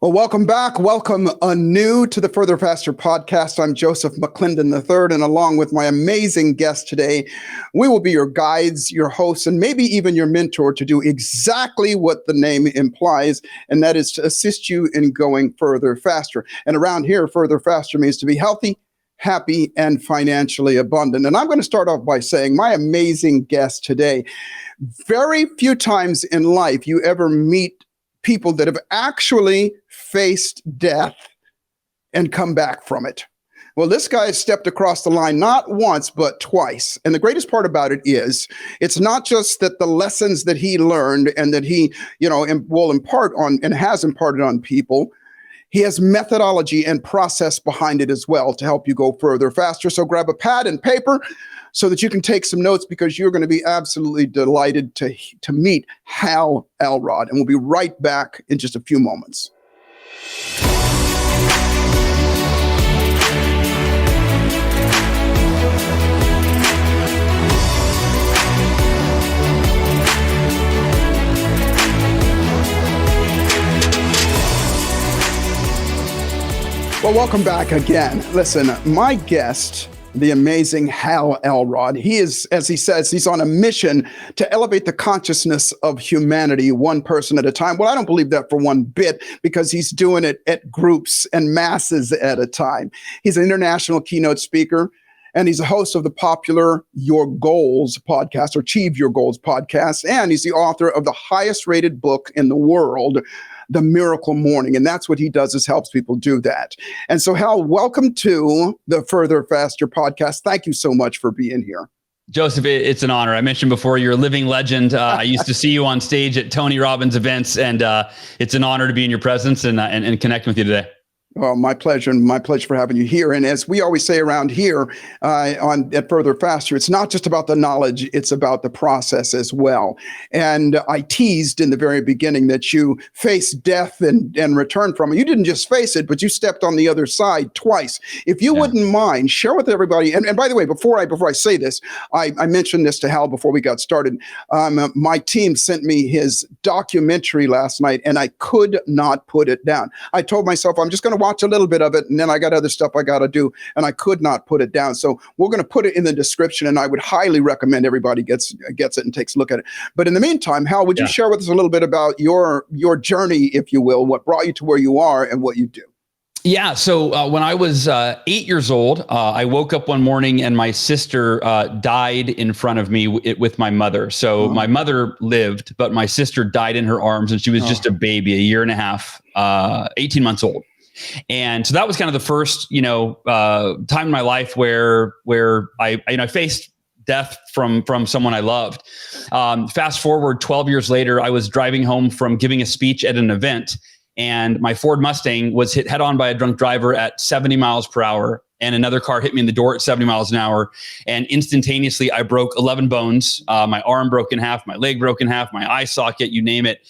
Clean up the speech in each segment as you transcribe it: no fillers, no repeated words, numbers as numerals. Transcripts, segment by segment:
Well, welcome back. Welcome anew to the Further Faster podcast. I'm Joseph McClendon III, and along with my amazing guest today, we will be your guides, your hosts, and maybe even your mentor to do exactly what the name implies, and that is to assist you in going further faster. And around here, further faster means to be healthy, happy, and financially abundant. And I'm going to start off by saying my amazing guest today, very few times in life you ever meet people that have actually faced death and come back from it. Well, this guy has stepped across the line not once, but twice. And the greatest part about it is it's not just that the lessons that he learned and that he, will impart on and has imparted on people, he has methodology and process behind it as well to help you go further faster. So grab a pad and paper so that you can take some notes, because you're going to be absolutely delighted to meet Hal Elrod. And we'll be right back in just a few moments. Well, welcome back again. Listen, my guest, the amazing Hal Elrod, he is, as he says, he's on a mission to elevate the consciousness of humanity one person at a time. Well, I don't believe that for one bit, because he's doing it at groups and masses at a time. He's an international keynote speaker, and he's a host of the popular Your Goals podcast, or Achieve Your Goals podcast, and he's the author of the highest rated book in the world, The Miracle Morning. And that's what he does, is helps people do that. And so, Hal, welcome to the Further Faster podcast. Thank you so much for being here. Joseph, it's an honor. I mentioned before, you're a living legend. I used to see you on stage at Tony Robbins events, and it's an honor to be in your presence and connect with you today. Well, my pleasure, and my pleasure for having you here. And as we always say around here at Further Faster, it's not just about the knowledge, it's about the process as well. And I teased in the very beginning that you faced death and returned from it. You didn't just face it, but you stepped on the other side twice. If you wouldn't mind, share with everybody. And by the way, before I say this, I mentioned this to Hal before we got started. My team sent me his documentary last night, and I could not put it down. I told myself, I'm just going to watch a little bit of it, and then I got other stuff I got to do, and I could not put it down. So we're going to put it in the description, and I would highly recommend everybody gets it and takes a look at it. But in the meantime, Hal, would you share with us a little bit about your journey, if you will, what brought you to where you are and what you do? Yeah. So when I was 8 years old, I woke up one morning and my sister died in front of me with my mother. So my mother lived, but my sister died in her arms, and she was just a baby, a year and a half, 18 months old. And so that was kind of the first, time in my life where I faced death from someone I loved. Fast forward 12 years later, I was driving home from giving a speech at an event, and my Ford Mustang was hit head on by a drunk driver at 70 miles per hour. And another car hit me in the door at 70 miles an hour. And instantaneously, I broke 11 bones. My arm broke in half, my leg broke in half, my eye socket, you name it.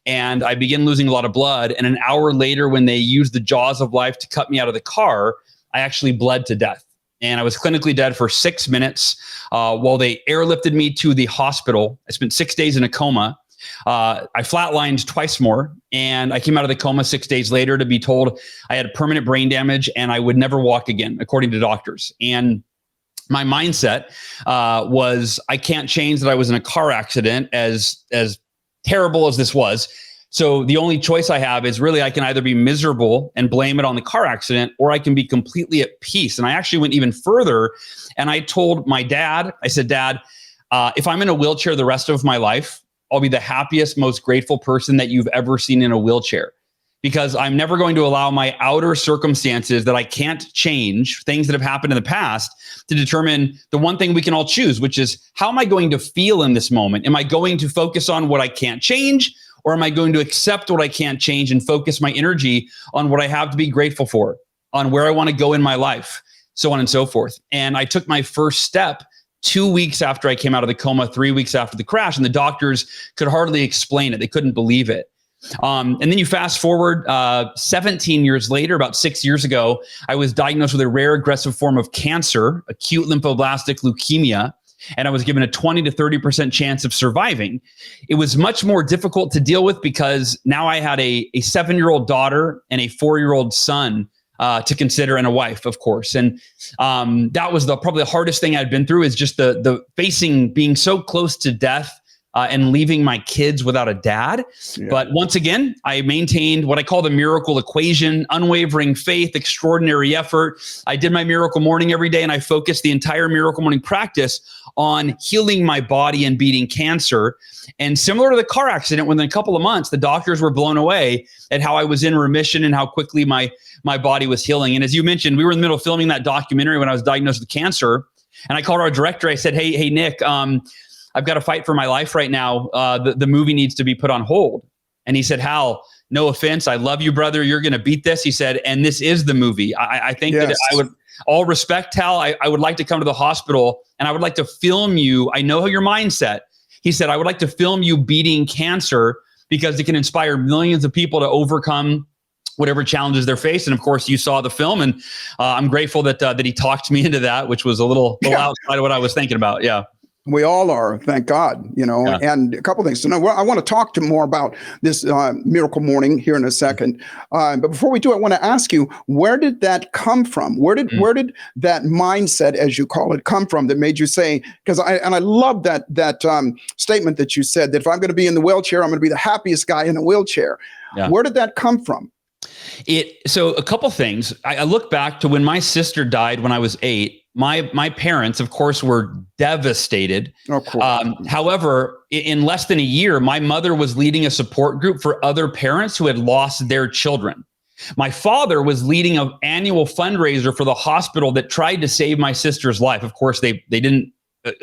And I began losing a lot of blood. And an hour later, when they used the jaws of life to cut me out of the car, I actually bled to death. And I was clinically dead for 6 minutes while they airlifted me to the hospital. I spent 6 days in a coma. I flatlined twice more, and I came out of the coma 6 days later to be told I had permanent brain damage and I would never walk again, according to doctors. And my mindset was, I can't change that I was in a car accident, as terrible as this was. So the only choice I have is really I can either be miserable and blame it on the car accident, or I can be completely at peace. And I actually went even further, and I told my dad, I said, Dad, if I'm in a wheelchair the rest of my life, I'll be the happiest, most grateful person that you've ever seen in a wheelchair, because I'm never going to allow my outer circumstances that I can't change, things that have happened in the past, to determine the one thing we can all choose, which is, how am I going to feel in this moment? Am I going to focus on what I can't change, or am I going to accept what I can't change and focus my energy on what I have to be grateful for, on where I want to go in my life, so on and so forth? And I took my first step 2 weeks after I came out of the coma, 3 weeks after the crash, and the doctors could hardly explain it. They couldn't believe it. And then you fast forward 17 years later, about 6 years ago, I was diagnosed with a rare aggressive form of cancer, acute lymphoblastic leukemia. and I was given a 20 to 30% chance of surviving. It was much more difficult to deal with because now I had a 7-year-old daughter and a 4-year-old son to consider, and a wife, of course. And that was probably the hardest thing I'd been through, is just the facing being so close to death and leaving my kids without a dad. Yeah. But once again, I maintained what I call the miracle equation: unwavering faith, extraordinary effort. I did my miracle morning every day, and I focused the entire miracle morning practice on healing my body and beating cancer. And similar to the car accident, within a couple of months, the doctors were blown away at how I was in remission and how quickly my body was healing. And as you mentioned, we were in the middle of filming that documentary when I was diagnosed with cancer. And I called our director. I said, hey, Nick, I've got to fight for my life right now. The movie needs to be put on hold. And he said, Hal, no offense, I love you, brother. You're going to beat this. He said, and this is the movie. I think that I would, all respect, Hal, I would like to come to the hospital and I would like to film you. I know your mindset. He said, I would like to film you beating cancer because it can inspire millions of people to overcome whatever challenges they're facing. And of course, you saw the film, and I'm grateful that he talked me into that, which was a little outside of what I was thinking about. Yeah. We all are, thank God, and a couple of things. So now I want to talk to more about this miracle morning here in a second. But before we do, I want to ask you, where did that come from? Where did that mindset, as you call it, come from that made you say, because I love that statement that you said, that if I'm going to be in the wheelchair, I'm going to be the happiest guy in a wheelchair. Yeah. Where did that come from? So a couple things. I look back to when my sister died when I was 8. My parents, of course, were devastated. Of course. However, in less than a year, my mother was leading a support group for other parents who had lost their children. My father was leading an annual fundraiser for the hospital that tried to save my sister's life. Of course, they didn't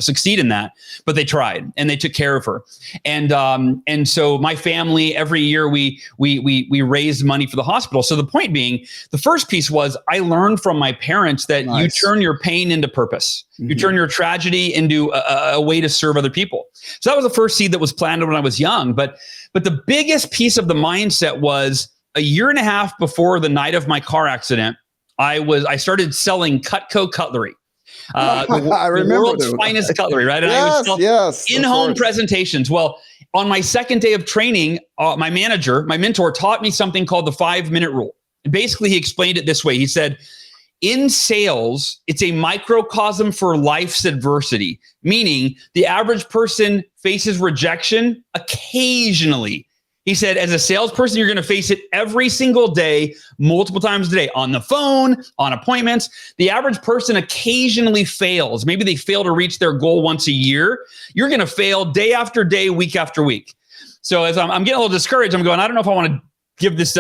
succeed in that, but they tried and they took care of her. And so my family, every year we raised money for the hospital. So the point being, the first piece was I learned from my parents that you turn your pain into purpose. Mm-hmm. You turn your tragedy into a way to serve other people. So that was the first seed that was planted when I was young. But the biggest piece of the mindset was a year and a half before the night of my car accident, I started selling Cutco cutlery. The world's finest cutlery, right? And I would sell in-home presentations. Well, on my second day of training, my mentor taught me something called the 5-minute rule. And basically, he explained it this way. He said, in sales, it's a microcosm for life's adversity, meaning the average person faces rejection occasionally. He said, as a salesperson, you're going to face it every single day, multiple times a day, on the phone, on appointments. The average person occasionally fails. Maybe they fail to reach their goal once a year. You're going to fail day after day, week after week. So as I'm getting a little discouraged, I'm going, I don't know if I want to give this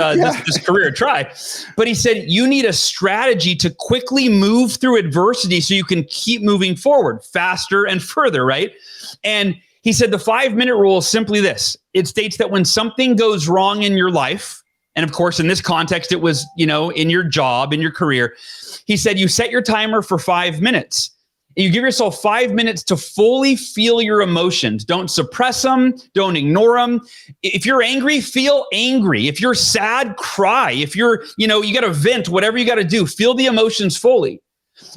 career a try. But he said, you need a strategy to quickly move through adversity so you can keep moving forward faster and further, right? And he said the 5-minute rule is simply this. It states that when something goes wrong in your life, and of course, in this context, it was, in your job, in your career, he said, you set your timer for 5 minutes. You give yourself 5 minutes to fully feel your emotions. Don't suppress them. Don't ignore them. If you're angry, feel angry. If you're sad, cry. If you're, you got to vent, whatever you got to do, feel the emotions fully.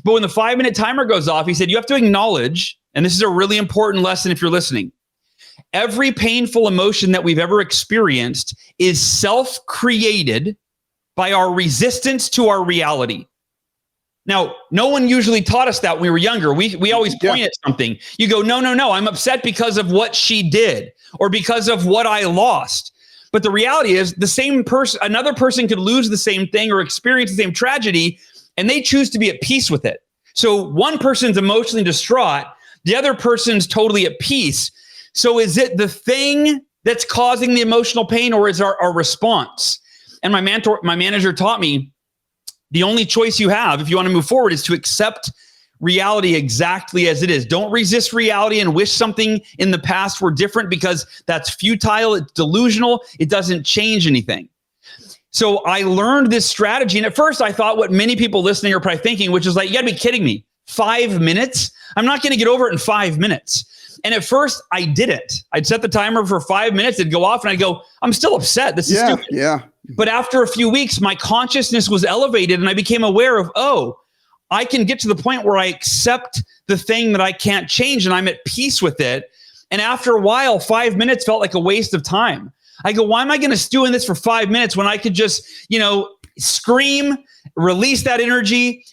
But when the 5-minute timer goes off, he said, you have to acknowledge, and this is a really important lesson if you're listening, every painful emotion that we've ever experienced is self-created by our resistance to our reality. Now, no one usually taught us that when we were younger. We always point at something. You go, no, I'm upset because of what she did or because of what I lost. But the reality is the same person, another person could lose the same thing or experience the same tragedy, and they choose to be at peace with it. So one person's emotionally distraught, the other person's totally at peace. So is it the thing that's causing the emotional pain, or is our response? And my manager taught me the only choice you have if you want to move forward is to accept reality exactly as it is. Don't resist reality and wish something in the past were different, because that's futile. It's delusional. It doesn't change anything. So I learned this strategy. And at first I thought what many people listening are probably thinking, which is like, you gotta be kidding me. 5 minutes? I'm not going to get over it in 5 minutes. And at first I didn't. I'd set the timer for 5 minutes. It'd go off and I'd go, I'm still upset. This is stupid. Yeah. But after a few weeks, my consciousness was elevated and I became aware of, I can get to the point where I accept the thing that I can't change and I'm at peace with it. And after a while, 5 minutes felt like a waste of time. I go, why am I going to stew in this for 5 minutes when I could just, scream, release that energy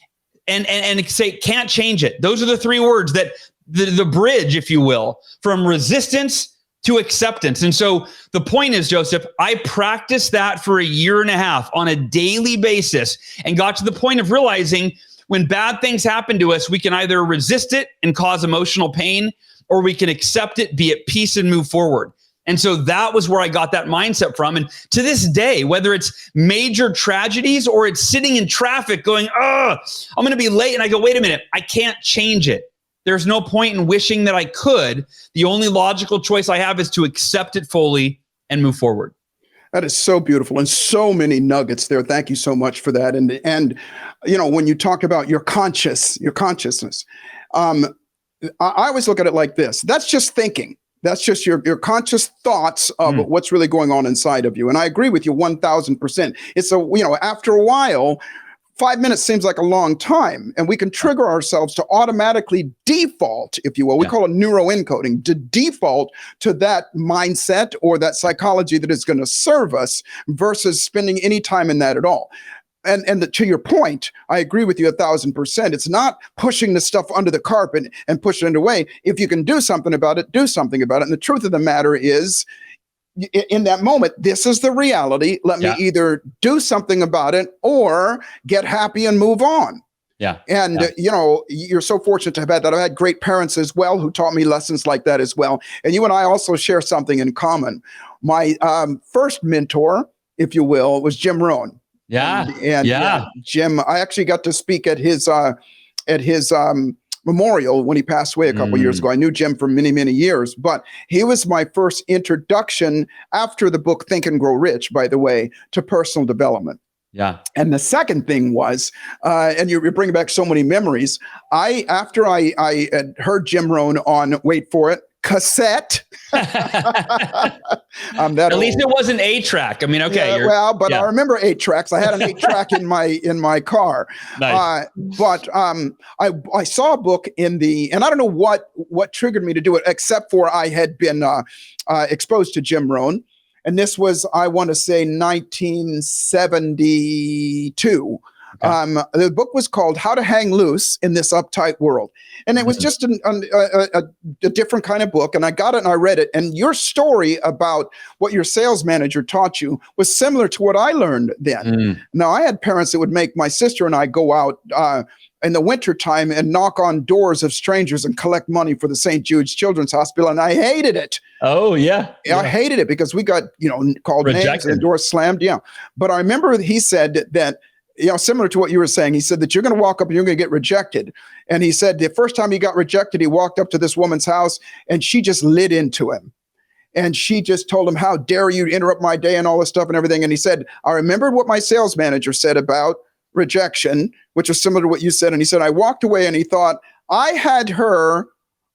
and say, can't change it. Those are the three words that the bridge, if you will, from resistance to acceptance. And so the point is, Joseph, I practiced that for a year and a half on a daily basis and got to the point of realizing when bad things happen to us, we can either resist it and cause emotional pain, or we can accept it, be at peace, and move forward. And so that was where I got that mindset from. And to this day, whether it's major tragedies or it's sitting in traffic going, I'm going to be late. And I go, wait a minute, I can't change it. There's no point in wishing that I could. The only logical choice I have is to accept it fully and move forward. That is so beautiful, and so many nuggets there. Thank you so much for that. And when you talk about your consciousness, I always look at it like this. That's just thinking. That's just your conscious thoughts of what's really going on inside of you. And I agree with you 1000%. It's after a while, 5 minutes seems like a long time, and we can trigger ourselves to automatically default, if you will. We call it neuroencoding, to default to that mindset or that psychology that is going to serve us versus spending any time in that at all. And to your point, I agree with you 1000%. It's not pushing the stuff under the carpet and pushing it away. If you can do something about it, do something about it. And the truth of the matter is, in that moment, this is the reality. Let me either do something about it or get happy and move on. Yeah. And, you're so fortunate to have had that. I've had great parents as well who taught me lessons like that as well. And you and I also share something in common. My first mentor, if you will, was Jim Rohn. And Jim, I actually got to speak at his memorial when he passed away a couple years ago. I knew Jim for many, many years, but he was my first introduction after the book Think and Grow Rich, by the way, to personal development. Yeah. And the second thing was, and you're bringing back so many memories. After I had heard Jim Rohn on, wait for it, cassette. At least it wasn't 8-track. I mean, okay. I remember 8 tracks. I had an 8-track in my car. Nice. But I saw a book and I don't know what triggered me to do it, except for I had been exposed to Jim Rohn. And this was, I want to say, 1972. Okay. The book was called How to Hang Loose in This Uptight World. And it was just a different kind of book. And I got it and I read it. And your story about what your sales manager taught you was similar to what I learned then. Now, I had parents that would make my sister and I go out in the wintertime and knock on doors of strangers and collect money for the St. Jude's Children's Hospital. And I hated it. Oh, yeah. I hated it because we got, called rejected. Names and the door slammed. Yeah. But I remember he said that, similar to what you were saying, he said that you're going to walk up and you're going to get rejected. And he said the first time he got rejected, he walked up to this woman's house and she just lit into him. And she just told him, how dare you interrupt my day and all this stuff and everything. And he said, I remembered what my sales manager said about rejection, which was similar to what you said. And he said, I walked away and he thought, I had her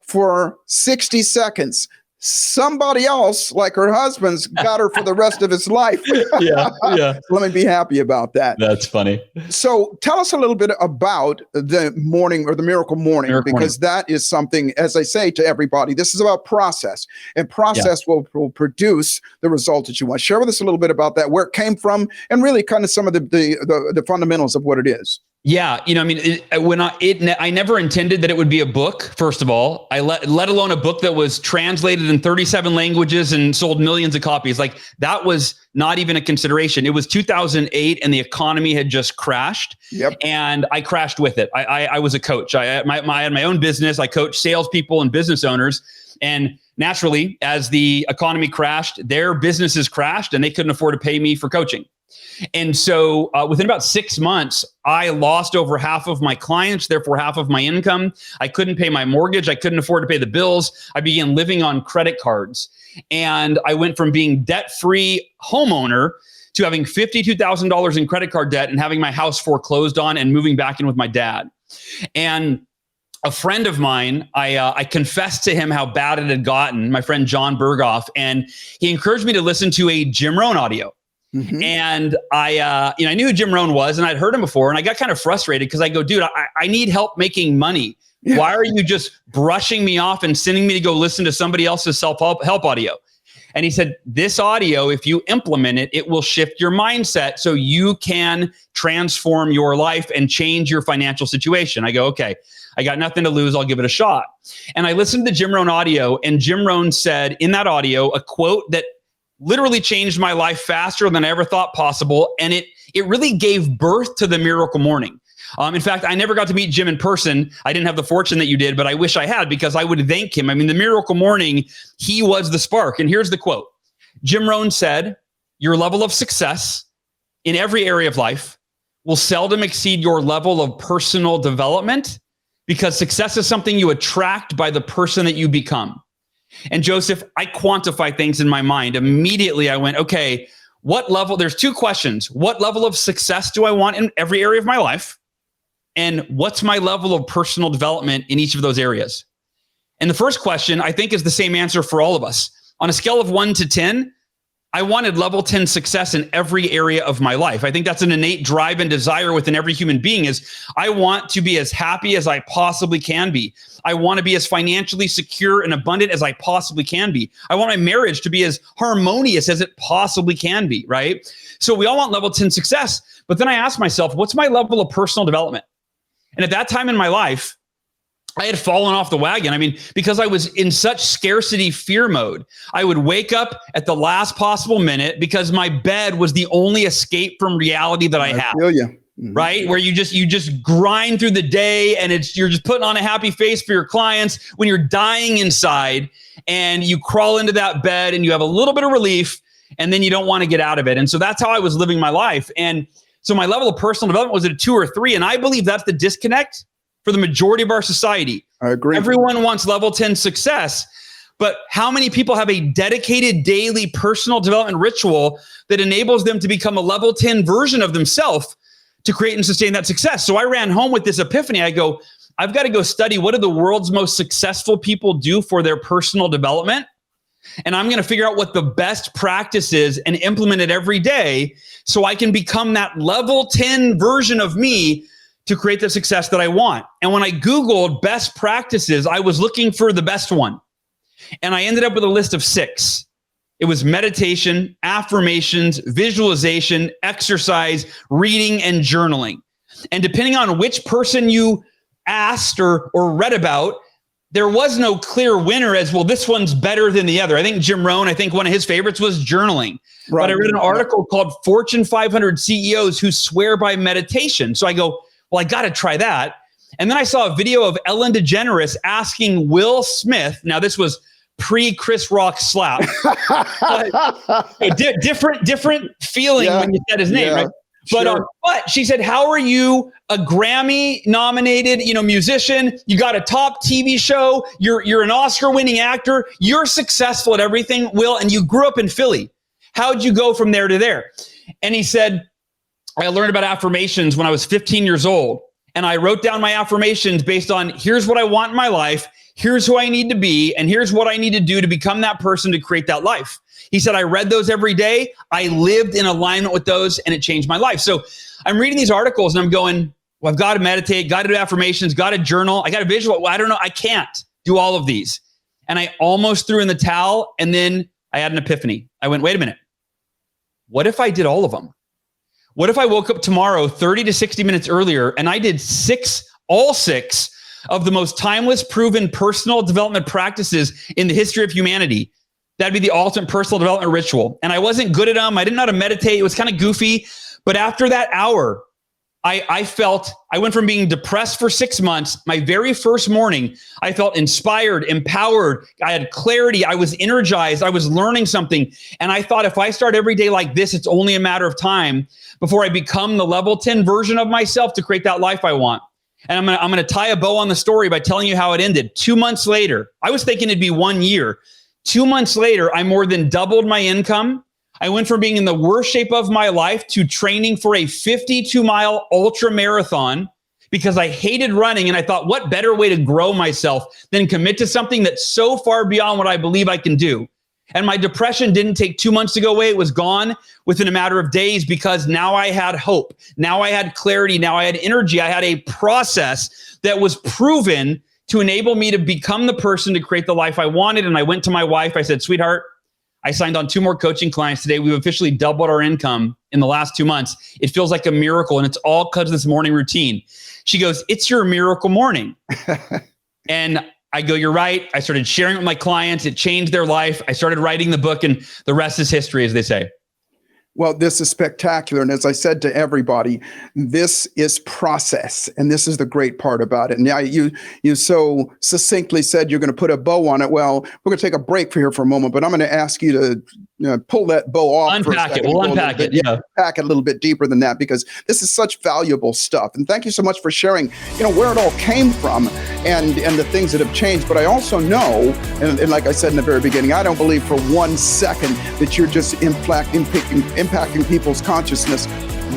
for 60 seconds. Somebody else, like her husband's, got her for the rest of his life. Yeah. Let me be happy about that. That's funny. So tell us a little bit about the morning or the miracle morning, because that is something, as I say to everybody, this is about process, and process will produce the result that you want. Share with us a little bit about that, where it came from, and really kind of some of the fundamentals of what it is. Yeah, I never intended that it would be a book. First of all, let alone a book that was translated in 37 languages and sold millions of copies. Like, that was not even a consideration. It was 2008, and the economy had just crashed. Yep. And I crashed with it. I was a coach. I had my own business. I coached salespeople and business owners, and naturally, as the economy crashed, their businesses crashed, and they couldn't afford to pay me for coaching. And so within about 6 months, I lost over half of my clients, therefore half of my income. I couldn't pay my mortgage. I couldn't afford to pay the bills. I began living on credit cards. And I went from being debt-free homeowner to having $52,000 in credit card debt and having my house foreclosed on and moving back in with my dad. And a friend of mine, I confessed to him how bad it had gotten, my friend John Berghoff, and he encouraged me to listen to a Jim Rohn audio. And I knew who Jim Rohn was, and I'd heard him before, and I got kind of frustrated because I go, dude, I need help making money. Yeah. Why are you just brushing me off and sending me to go listen to somebody else's self-help audio? And he said, this audio, if you implement it, it will shift your mindset so you can transform your life and change your financial situation. I go, okay, I got nothing to lose. I'll give it a shot. And I listened to Jim Rohn audio, and Jim Rohn said in that audio a quote that literally changed my life faster than I ever thought possible. And it really gave birth to the Miracle Morning. In fact, I never got to meet Jim in person. I didn't have the fortune that you did, but I wish I had, because I would thank him. I mean, the Miracle Morning, he was the spark. And here's the quote. Jim Rohn said, your level of success in every area of life will seldom exceed your level of personal development, because success is something you attract by the person that you become. And Joseph, I quantify things in my mind. Immediately I went, okay, what level? There's two questions. What level of success do I want in every area of my life? And what's my level of personal development in each of those areas? And the first question, I think, is the same answer for all of us. On a scale of 1 to 10, I wanted level 10 success in every area of my life. I think that's an innate drive and desire within every human being. Is I want to be as happy as I possibly can be. I want to be as financially secure and abundant as I possibly can be. I want my marriage to be as harmonious as it possibly can be, right? So we all want level 10 success. But then I asked myself, what's my level of personal development? And at that time in my life, I had fallen off the wagon. I mean, because I was in such scarcity fear mode, I would wake up at the last possible minute because my bed was the only escape from reality that I had. Feel you. Mm-hmm. Right? Where you just grind through the day, and you're just putting on a happy face for your clients when you're dying inside, and you crawl into that bed and you have a little bit of relief, and then you don't want to get out of it. And so that's how I was living my life. And so my level of personal development was at a 2 or 3. And I believe that's the disconnect for the majority of our society. I agree. Everyone wants level 10 success, but how many people have a dedicated daily personal development ritual that enables them to become a level 10 version of themselves to create and sustain that success? So I ran home with this epiphany. I go, I've got to go study what do the world's most successful people do for their personal development. And I'm going to figure out what the best practice is and implement it every day so I can become that level 10 version of me to create the success that I want. And when I Googled best practices, I was looking for the best one. And I ended up with a list of 6. It was meditation, affirmations, visualization, exercise, reading, and journaling. And depending on which person you asked or read about, there was no clear winner as, well, this one's better than the other. I think Jim Rohn, one of his favorites was journaling. Right. But I read an article called Fortune 500 CEOs Who Swear by Meditation. So I go, well, I got to try that. And then I saw a video of Ellen DeGeneres asking Will Smith. Now, this was pre-Chris Rock slap. different feeling when you said his name, right? Sure. But she said, how are you a Grammy nominated, musician? You got a top TV show. You're an Oscar winning actor. You're successful at everything, Will, and you grew up in Philly. How'd you go from there to there? And he said, I learned about affirmations when I was 15 years old. And I wrote down my affirmations based on here's what I want in my life. Here's who I need to be. And here's what I need to do to become that person to create that life. He said, I read those every day. I lived in alignment with those, and it changed my life. So I'm reading these articles and I'm going, well, I've got to meditate, got to do affirmations, got to journal. I got to visual. Well, I don't know. I can't do all of these. And I almost threw in the towel. And then I had an epiphany. I went, wait a minute. What if I did all of them? What if I woke up tomorrow 30 to 60 minutes earlier and I did all six of the most timeless, proven personal development practices in the history of humanity? That'd be the ultimate personal development ritual. And I wasn't good at them. I didn't know how to meditate. It was kind of goofy. But after that hour, I went from being depressed for 6 months. My very first morning, I felt inspired, empowered. I had clarity. I was energized. I was learning something. And I thought if I start every day like this, it's only a matter of time before I become the level 10 version of myself to create that life I want. And I'm going to tie a bow on the story by telling you how it ended. 2 months later, I was thinking it'd be 1 year. 2 months later, I more than doubled my income. I went from being in the worst shape of my life to training for a 52-mile ultra marathon because I hated running. And I thought, what better way to grow myself than commit to something that's so far beyond what I believe I can do? And my depression didn't take 2 months to go away. It was gone within a matter of days because now I had hope. Now I had clarity. Now I had energy. I had a process that was proven to enable me to become the person to create the life I wanted. And I went to my wife. I said, sweetheart, I signed on 2 more coaching clients today. We've officially doubled our income in the last 2 months. It feels like a miracle. And it's all because of this morning routine. She goes, it's your miracle morning. And I go, you're right. I started sharing it with my clients. It changed their life. I started writing the book, and the rest is history, as they say. Well, this is spectacular. And as I said to everybody, this is process. And this is the great part about it. And now you so succinctly said you're going to put a bow on it. Well, we're going to take a break for here for a moment, but I'm going to ask you to pull that bow off. Unpack it. We'll unpack it. Yeah. Pack it a little bit deeper than that, because this is such valuable stuff. And thank you so much for sharing, where it all came from and the things that have changed. But I also know, and like I said in the very beginning, I don't believe for 1 second that you're just impacting people's consciousness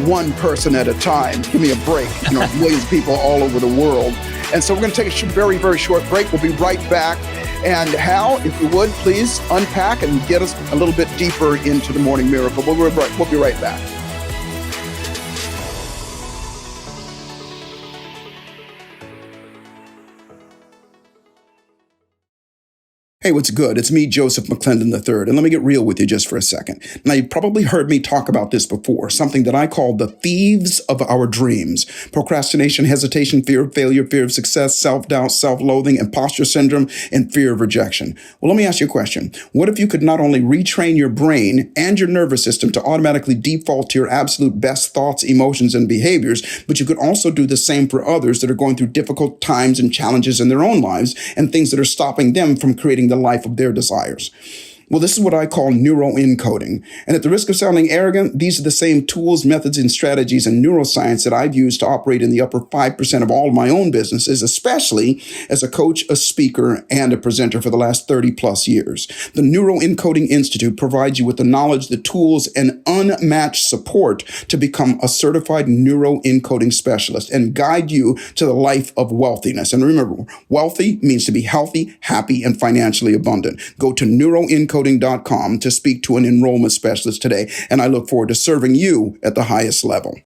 one person at a time. Give me a break. Millions of people all over the world. And so we're going to take a very, very short break. We'll be right back. And Hal, if you would, please unpack and get us a little bit deeper into the morning miracle. We'll be right back. Hey, what's good? It's me, Joseph McClendon III, and let me get real with you just for a second. Now, you've probably heard me talk about this before, something that I call the thieves of our dreams. Procrastination, hesitation, fear of failure, fear of success, self-doubt, self-loathing, imposter syndrome, and fear of rejection. Well, let me ask you a question. What if you could not only retrain your brain and your nervous system to automatically default to your absolute best thoughts, emotions, and behaviors, but you could also do the same for others that are going through difficult times and challenges in their own lives and things that are stopping them from creating the life of their desires? Well, this is what I call neuroencoding. And at the risk of sounding arrogant, these are the same tools, methods, and strategies in neuroscience that I've used to operate in the upper 5% of all of my own businesses, especially as a coach, a speaker, and a presenter for the last 30 plus years. The Neuroencoding Institute provides you with the knowledge, the tools, and unmatched support to become a certified neuroencoding specialist and guide you to the life of wealthiness. And remember, wealthy means to be healthy, happy, and financially abundant. Go to neuroencoding.com to speak to an enrollment specialist today, and I look forward to serving you at the highest level.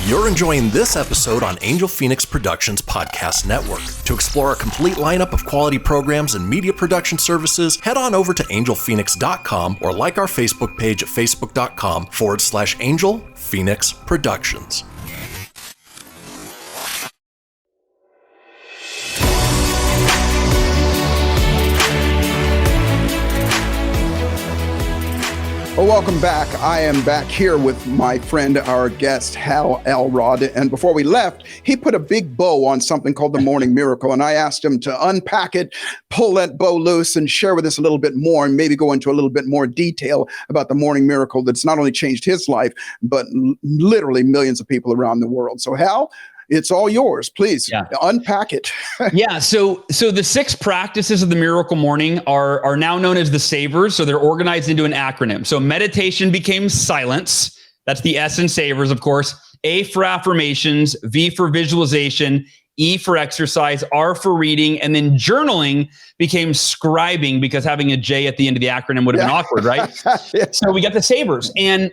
You're enjoying this episode on Angel Phoenix Productions Podcast Network. To explore a complete lineup of quality programs and media production services, head on over to angelphoenix.com or like our Facebook page at facebook.com/Angel Phoenix Productions. Well, welcome back. I am back here with my friend, our guest, Hal Elrod. And before we left, he put a big bow on something called the Morning Miracle. And I asked him to unpack it, pull that bow loose, and share with us a little bit more, and maybe go into a little bit more detail about the Morning Miracle that's not only changed his life, but literally millions of people around the world. So, Hal, it's all yours. Please unpack it. Yeah. So the 6 practices of the Miracle Morning are now known as the Savers. So they're organized into an acronym. So meditation became silence. That's the S in Savers, of course. A for affirmations, V for visualization, E for exercise, R for reading, and then journaling became scribing, because having a J at the end of the acronym would have been awkward, right? So we got the Savers. And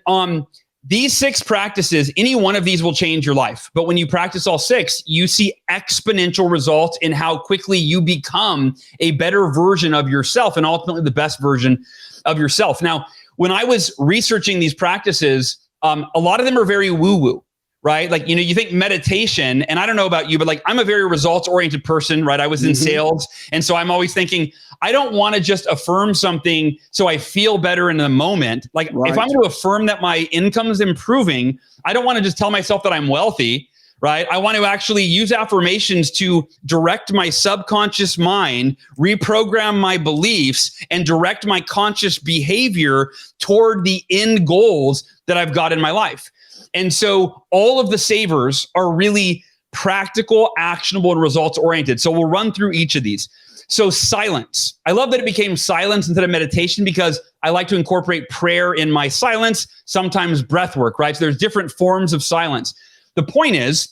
these 6 practices, any one of these will change your life. But when you practice all 6, you see exponential results in how quickly you become a better version of yourself, and ultimately the best version of yourself. Now, when I was researching these practices, a lot of them are very woo-woo, right? Like, you think meditation, and I don't know about you, but like, I'm a very results-oriented person, right? I was in sales. And so I'm always thinking, I don't want to just affirm something so I feel better in the moment. Like, if I'm going to affirm that my income is improving, I don't want to just tell myself that I'm wealthy, right? I want to actually use affirmations to direct my subconscious mind, reprogram my beliefs, and direct my conscious behavior toward the end goals that I've got in my life. And so all of the Savers are really practical, actionable, and results oriented. So we'll run through each of these. So silence. I love that it became silence instead of meditation, because I like to incorporate prayer in my silence, sometimes breath work, right? So there's different forms of silence. The point is,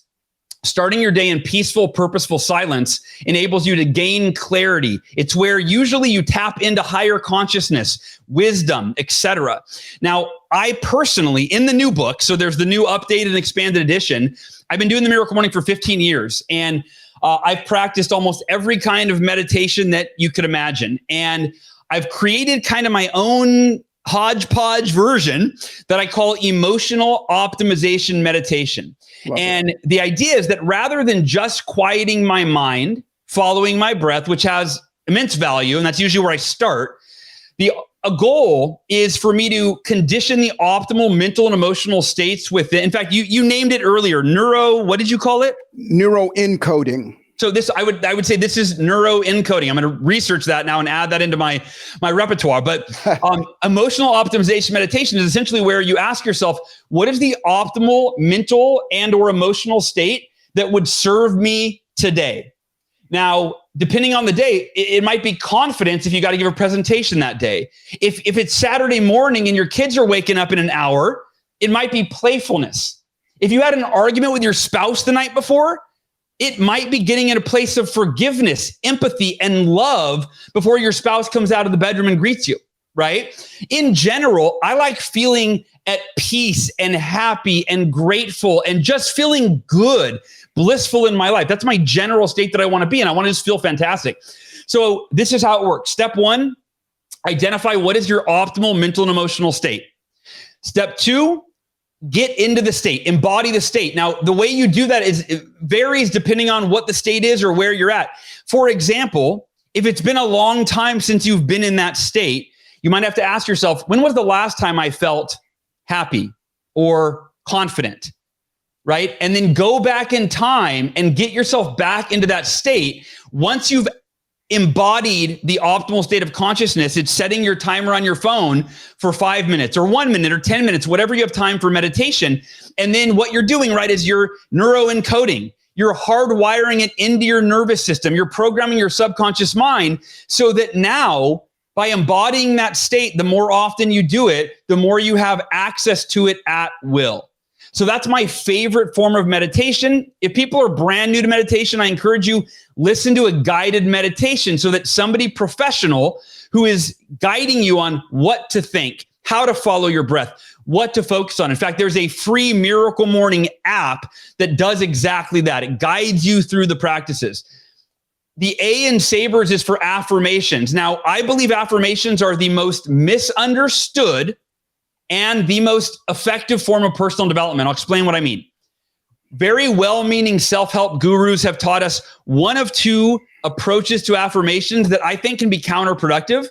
Starting your day in peaceful, purposeful silence enables you to gain clarity. It's where usually you tap into higher consciousness, wisdom, etc. Now, I personally, in the new book, so there's the new updated and expanded edition, I've been doing the Miracle Morning for 15 years, and I've practiced almost every kind of meditation that you could imagine. And I've created kind of my own hodgepodge version that I call emotional optimization meditation. And the idea is that rather than just quieting my mind, following my breath, which has immense value, and that's usually where I start, a goal is for me to condition the optimal mental and emotional states within. In fact, you named it earlier, what did you call it? Neuroencoding. So this, I would say this is neuroencoding. I'm going to research that now and add that into my repertoire. But emotional optimization meditation is essentially where you ask yourself, what is the optimal mental and or emotional state that would serve me today? Now, depending on the day, it might be confidence if you got to give a presentation that day. If it's Saturday morning and your kids are waking up in an hour, it might be playfulness. If you had an argument with your spouse the night before, it might be getting in a place of forgiveness, empathy, and love before your spouse comes out of the bedroom and greets you, right? In general, I like feeling at peace and happy and grateful and just feeling good, blissful in my life. That's my general state that I want to be in. I want to just feel fantastic. So this is how it works. Step 1, identify what is your optimal mental and emotional state. Step 2, get into the state, embody the state. Now, the way you do that it varies depending on what the state is or where you're at. For example, if it's been a long time since you've been in that state, you might have to ask yourself, when was the last time I felt happy or confident, right? And then go back in time and get yourself back into that state. Once you've embodied the optimal state of consciousness, it's setting your timer on your phone for 5 minutes or 1 minute or 10 minutes, whatever you have time for meditation. And then what you're doing, right, is you're neuroencoding. You're hardwiring it into your nervous system. You're programming your subconscious mind so that now, by embodying that state, the more often you do it, the more you have access to it at will. So that's my favorite form of meditation. If people are brand new to meditation, I encourage you, listen to a guided meditation so that somebody professional who is guiding you on what to think, how to follow your breath, what to focus on. In fact, there's a free Miracle Morning app that does exactly that. It guides you through the practices. The A in Sabers is for affirmations. Now, I believe affirmations are the most misunderstood and the most effective form of personal development. I'll explain what I mean. Very well-meaning self-help gurus have taught us one of two approaches to affirmations that I think can be counterproductive.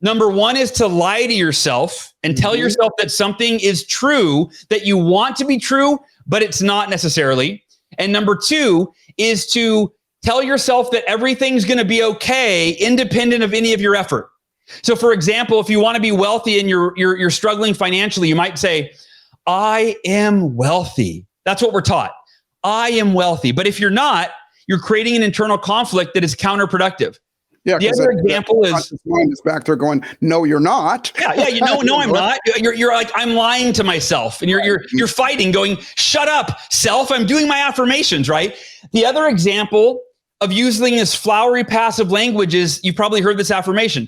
Number 1 is to lie to yourself and tell yourself that something is true that you want to be true, but it's not necessarily. And number 2 is to tell yourself that everything's going to be okay, independent of any of your effort. So for example, if you want to be wealthy and you're struggling financially, you might say, I am wealthy. That's what we're taught. I am wealthy. But if you're not, you're creating an internal conflict that is counterproductive. Yeah, the other example is mind is back there going, no, you're not. Yeah, you know, no, I'm not. You're like, I'm lying to myself. And you're fighting, going, shut up, self. I'm doing my affirmations, right? The other example of using this flowery passive language is, you've probably heard this affirmation.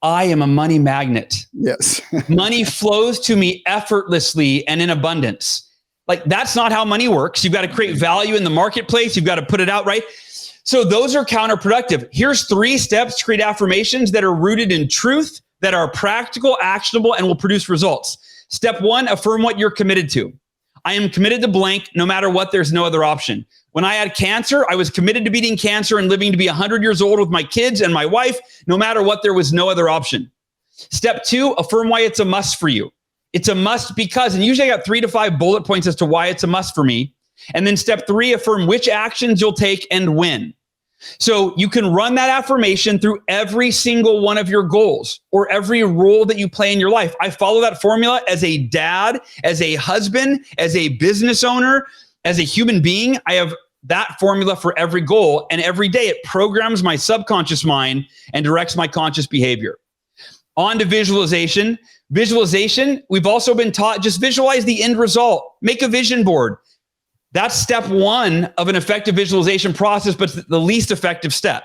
I am a money magnet. Yes. Money flows to me effortlessly and in abundance. Like, that's not how money works. You've got to create value in the marketplace. You've got to put it out, right? So those are counterproductive. Here's 3 steps to create affirmations that are rooted in truth, that are practical, actionable, and will produce results. Step 1, affirm what you're committed to. I am committed to blank. No matter what, there's no other option. When I had cancer, I was committed to beating cancer and living to be 100 years old with my kids and my wife. No matter what, there was no other option. Step 2, affirm why it's a must for you. It's a must because, and usually I got 3 to 5 bullet points as to why it's a must for me. And then step 3, affirm which actions you'll take and when. So you can run that affirmation through every single one of your goals or every role that you play in your life. I follow that formula as a dad, as a husband, as a business owner, as a human being. I have that formula for every goal, and every day it programs my subconscious mind and directs my conscious behavior. On to visualization. Visualization, we've also been taught, just visualize the end result. Make a vision board. That's step one of an effective visualization process, but it's the least effective step.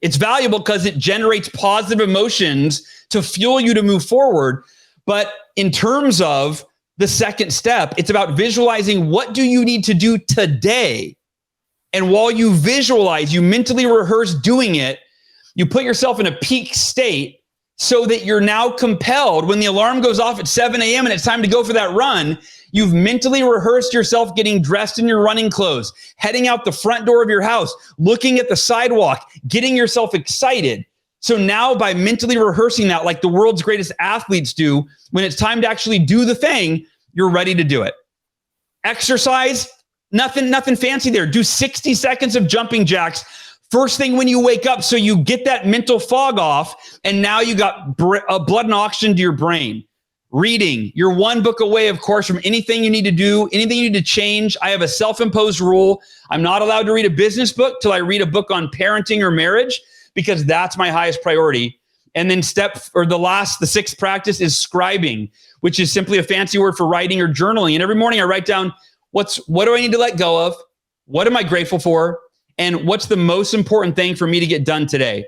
It's valuable because it generates positive emotions to fuel you to move forward. But in terms of the second step, it's about visualizing what do you need to do today. And while you visualize, you mentally rehearse doing it, you put yourself in a peak state so that you're now compelled when the alarm goes off at 7 a.m. and it's time to go for that run. You've mentally rehearsed yourself getting dressed in your running clothes, heading out the front door of your house, looking at the sidewalk, getting yourself excited. So now by mentally rehearsing that, like the world's greatest athletes do, when it's time to actually do the thing, you're ready to do it. Exercise, nothing fancy there. Do 60 seconds of jumping jacks first thing when you wake up, so you get that mental fog off, and now you got blood and oxygen to your brain. Reading, you're one book away, of course, from anything you need to do, anything you need to change. I have a self-imposed rule. I'm not allowed to read a business book till I read a book on parenting or marriage, because that's my highest priority. And then the sixth practice is scribing, which is simply a fancy word for writing or journaling. And every morning I write down, what do I need to let go of? What am I grateful for? And what's the most important thing for me to get done today?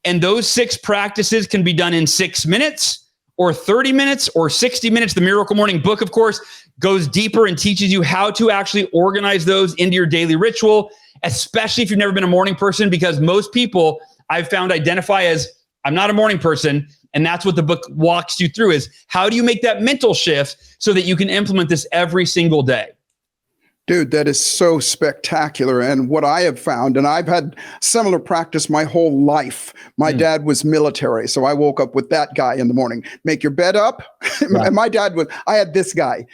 And those 6 practices can be done in 6 minutes or 30 minutes or 60 minutes. The Miracle Morning book, of course, goes deeper and teaches you how to actually organize those into your daily ritual, especially if you've never been a morning person, because most people I've found identify as, I'm not a morning person. And that's what the book walks you through, is how do you make that mental shift so that you can implement this every single day? Dude, that is so spectacular. And what I have found, and I've had similar practice my whole life. My dad was military, so I woke up with that guy in the morning. Make your bed up. Yeah. And my dad I had this guy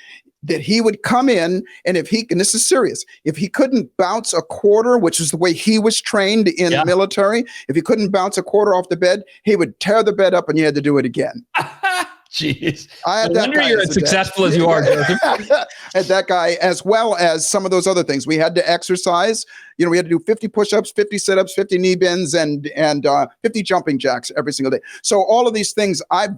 that he would come in, and and this is serious, if he couldn't bounce a quarter, which is the way he was trained in the military, if he couldn't bounce a quarter off the bed, he would tear the bed up and you had to do it again. Jeez. I had no wonder you're as successful as you are, Joseph. Had that guy, as well as some of those other things. We had to exercise. We had to do 50 push-ups, 50 sit-ups, 50 knee bends, and 50 jumping jacks every single day. So all of these things, I've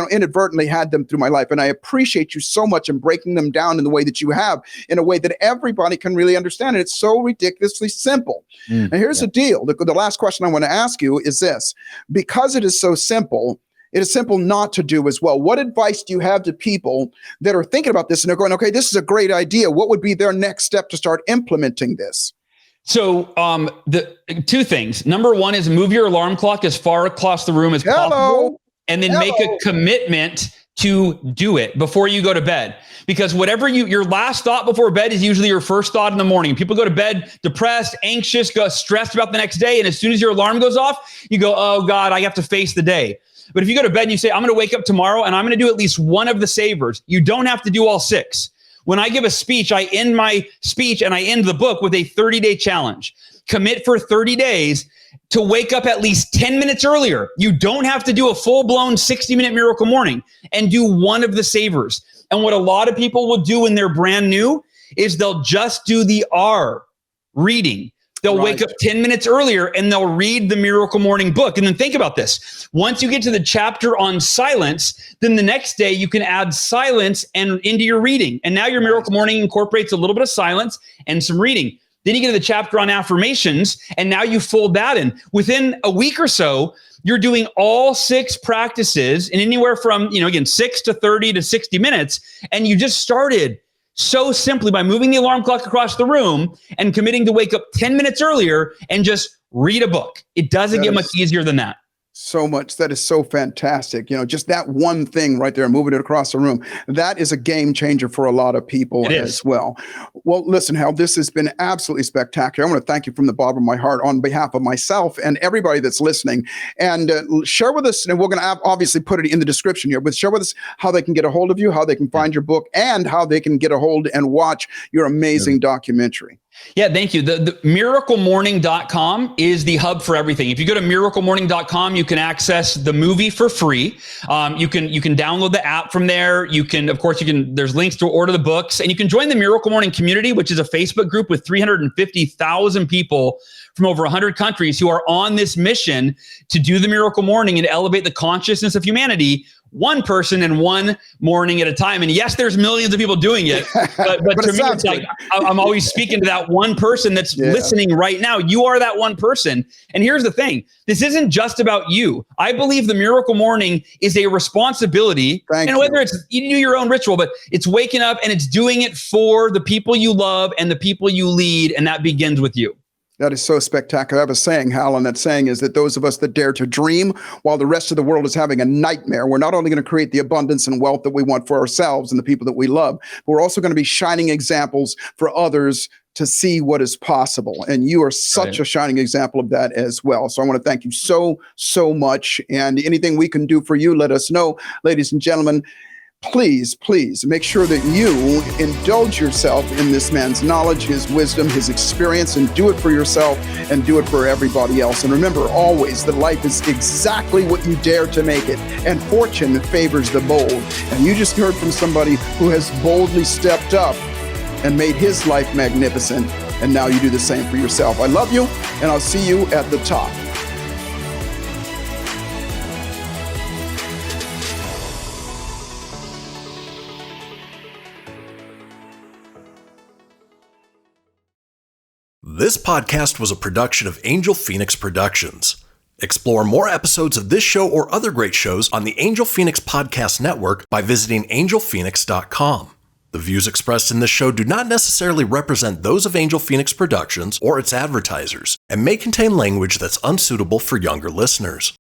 inadvertently had them through my life, and I appreciate you so much in breaking them down in the way that you have, in a way that everybody can really understand. And it's so ridiculously simple. And here's the deal. The last question I want to ask you is this: because it is so simple, it is simple not to do as well. What advice do you have to people that are thinking about this and they're going, okay, this is a great idea. What would be their next step to start implementing this? So the 2 things. Number 1 is move your alarm clock as far across the room as possible, and then make a commitment to do it before you go to bed. Because whatever your last thought before bed is usually your first thought in the morning. People go to bed depressed, anxious, stressed about the next day. And as soon as your alarm goes off, you go, oh God, I have to face the day. But if you go to bed and you say, I'm going to wake up tomorrow and I'm going to do at least one of the savers, you don't have to do all 6. When I give a speech, I end my speech and I end the book with a 30-day challenge. Commit for 30 days to wake up at least 10 minutes earlier. You don't have to do a full-blown 60-minute Miracle Morning, and do one of the savers. And what a lot of people will do when they're brand new is they'll just do the R, reading. They'll wake up 10 minutes earlier and they'll read the Miracle Morning book. And then think about this. Once you get to the chapter on silence, then the next day you can add silence into your reading. And now your Miracle Morning incorporates a little bit of silence and some reading. Then you get to the chapter on affirmations, and now you fold that in. Within a week or so, you're doing all 6 practices in anywhere from, again, 6 to 30 to 60 minutes. And you just started so simply by moving the alarm clock across the room and committing to wake up 10 minutes earlier and just read a book. It doesn't get much easier than that. So much. That is so fantastic. Just that one thing right there, moving it across the room, that is a game changer for a lot of people as well. Well, listen, Hal, this has been absolutely spectacular. I want to thank you from the bottom of my heart on behalf of myself and everybody that's listening. And share with us, and we're going to obviously put it in the description here, but share with us how they can get a hold of you, how they can find your book, and how they can get a hold and watch your amazing documentary. Yeah, thank you. The miraclemorning.com is the hub for everything. If you go to miraclemorning.com, you can access the movie for free. You can download the app from there. There's links to order the books, and you can join the Miracle Morning community, which is a Facebook group with 350,000 people from over 100 countries who are on this mission to do the Miracle Morning and elevate the consciousness of humanity one person in one morning at a time. And yes, there's millions of people doing it, but to me, it's like, I'm always speaking to that one person that's listening right now. You are that one person. And here's the thing. This isn't just about you. I believe the Miracle Morning is a responsibility. And whether it's you do your own ritual, but it's waking up and it's doing it for the people you love and the people you lead. And that begins with you. That is so spectacular. I have a saying, Hal, and that saying is that those of us that dare to dream while the rest of the world is having a nightmare, we're not only going to create the abundance and wealth that we want for ourselves and the people that we love, but we're also going to be shining examples for others to see what is possible. And you are such a shining example of that as well. So I want to thank you so, so much. And anything we can do for you, let us know. Ladies and gentlemen, please make sure that you indulge yourself in this man's knowledge, his wisdom, his experience, and do it for yourself and do it for everybody else. And remember always that life is exactly what you dare to make it, and fortune favors the bold. And you just heard from somebody who has boldly stepped up and made his life magnificent. And now you do the same for yourself. I love you, and I'll see you at the top. This podcast was a production of Angel Phoenix Productions. Explore more episodes of this show or other great shows on the Angel Phoenix Podcast Network by visiting angelphoenix.com. The views expressed in this show do not necessarily represent those of Angel Phoenix Productions or its advertisers and may contain language that's unsuitable for younger listeners.